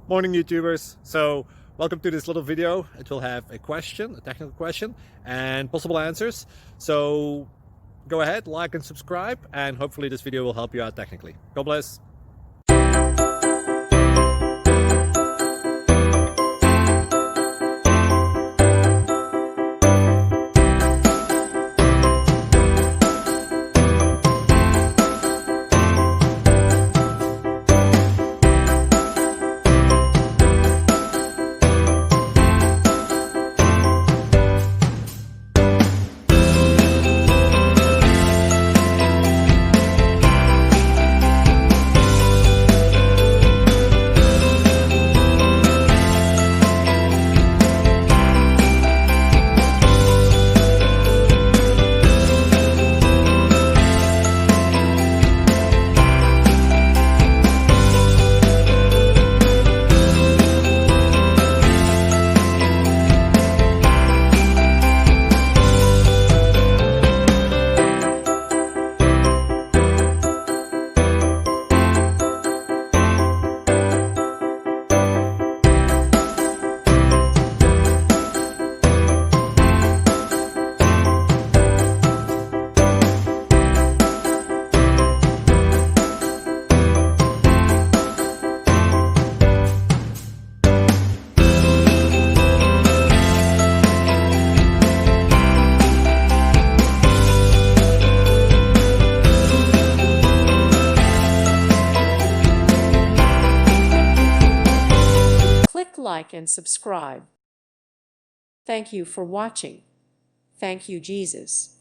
Morning, YouTubers. So welcome to this little video. It will have a question, a technical question, and possible answers. So go ahead, like and subscribe, and hopefully this video will help you out technically. God bless. Click like and subscribe. Thank you for watching. Thank you, Jesus.